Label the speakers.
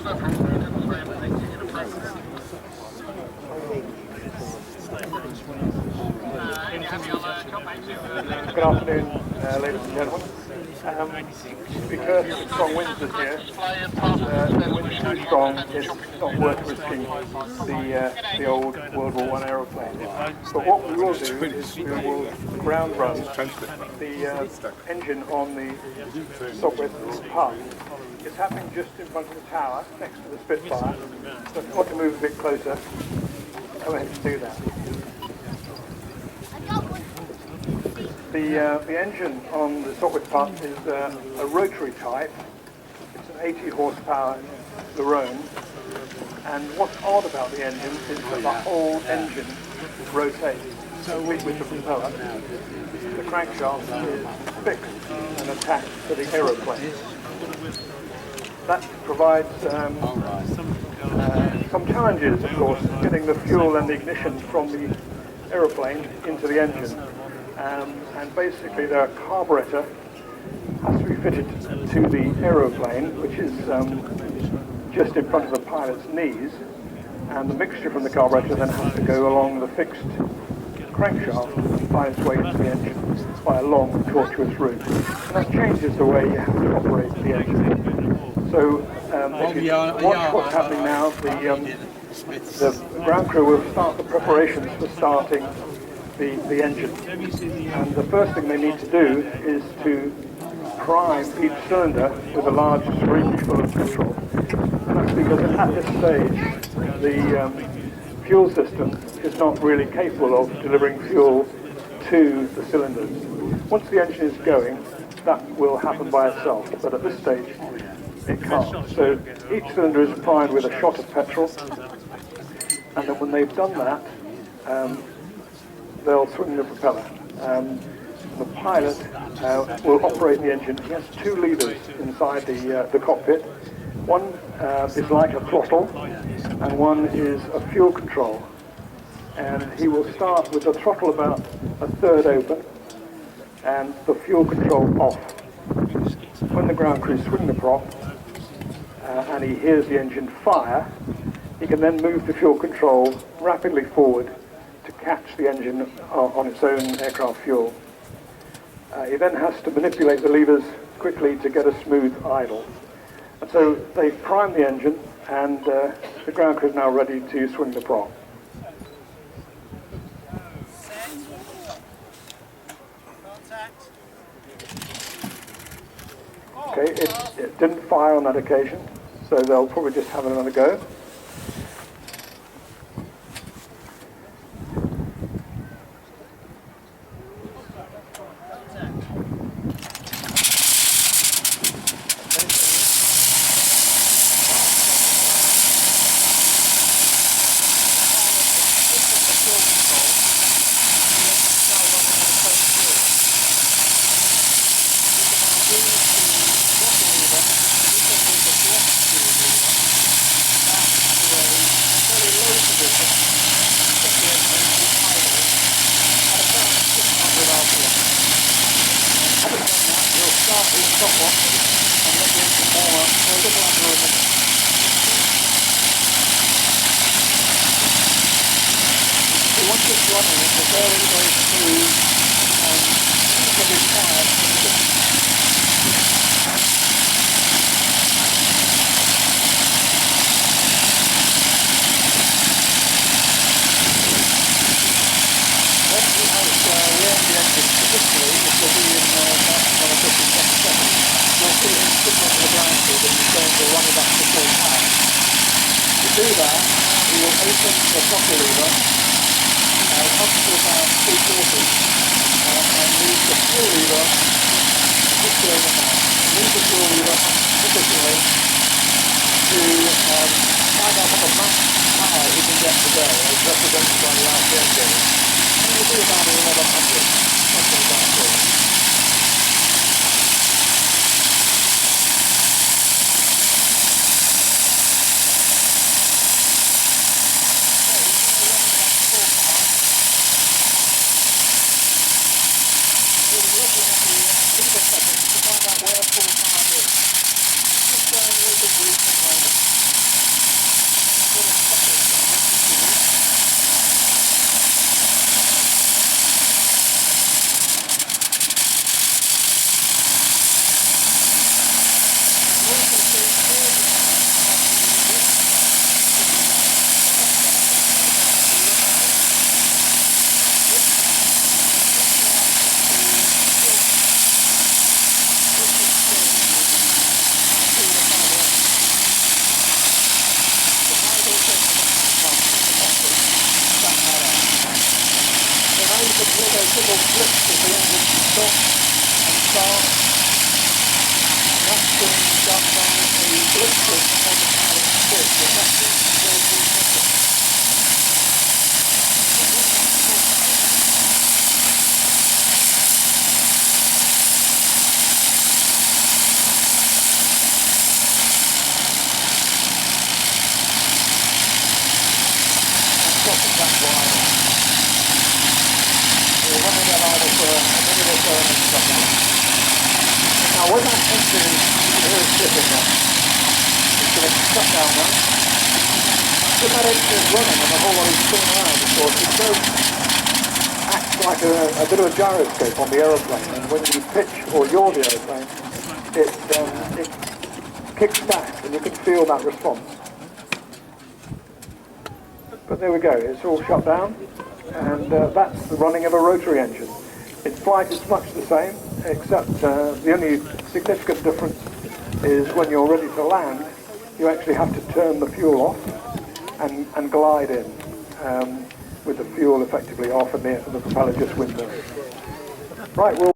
Speaker 1: Good afternoon, ladies and gentlemen. Because strong winds this year, the wind's too strong, it's not worth risking the old World War I aeroplane. But what we will do is we will ground run the engine on the Sopwith Pup. It's happening just in front of the tower, next to the Spitfire. So if you want to move a bit closer, go ahead and do that. The engine on the Sopwith Pup is a rotary type. It's an 80 horsepower Larone. And what's odd about the engine is that the whole engine rotates with the propeller. The crankshaft is fixed and attached to the aeroplane. That provides some challenges, of course, getting the fuel and the ignition from the aeroplane into the engine. And basically the carburetor has to be fitted to the aeroplane, which is just in front of the pilot's knees, and the mixture from the carburetor then has to go along the fixed crankshaft and find its way into the engine by a long, tortuous route. And that changes the way you have to operate the engine. So if you watch what's happening now, the ground crew will start the preparations for starting the engine. And the first thing they need to do is to prime each cylinder with a large syringe full of petrol. And that's because at this stage the fuel system is not really capable of delivering fuel to the cylinders. Once the engine is going, that will happen by itself, but at this stage it can't. So each cylinder is primed with a shot of petrol, and then when they've done that, they'll swing the propeller. The pilot will operate the engine. He has two levers inside the cockpit. One is like a throttle, and one is a fuel control. And he will start with the throttle about a third open, and the fuel control off. When the ground crew swing the prop, and he hears the engine fire, he can then move the fuel control rapidly forward to catch the engine on its own aircraft fuel. He then has to manipulate the levers quickly to get a smooth idle. And so they prime the engine, and the ground crew is now ready to swing the prop. Okay, it didn't fire on that occasion, so they'll probably just have another go. Once it's running, it's a very, very smooth and easily quiet. Once we have warmed the engine sufficiently, which will be in about another 15 seconds, you'll see him signal to the ground crew that he's going to run it up to full power. To do that, we will open the throttle lever up to about 3/4 and move the fuel lever just going in now. Move the fuel lever sufficiently to find out what the max power we can get today, as represented by the RPM gauge. And it will be about 1100, something of that sort. To find out where full time is. It's just going a little bit weak at the moment. blips as the engine stops and starts. That's being done by the blip switch on the pilot switch, and that seems to go through nothing. That's why we're running that idle for a minute or so and then stopping it. Now when that engine is, you can hear it slipping now. It's going to shut down now. When that engine is running and the whole lot is spinning around, of course, it does act like a bit of a gyroscope on the aeroplane, and when you pitch or yaw the aeroplane, it kicks back and you can feel that response. But there we go, it's all shut down, and that's the running of a rotary engine. In flight it's much the same, except the only significant difference is when you're ready to land, you actually have to turn the fuel off and glide in with the fuel effectively off and the propeller just windmills. Right, well.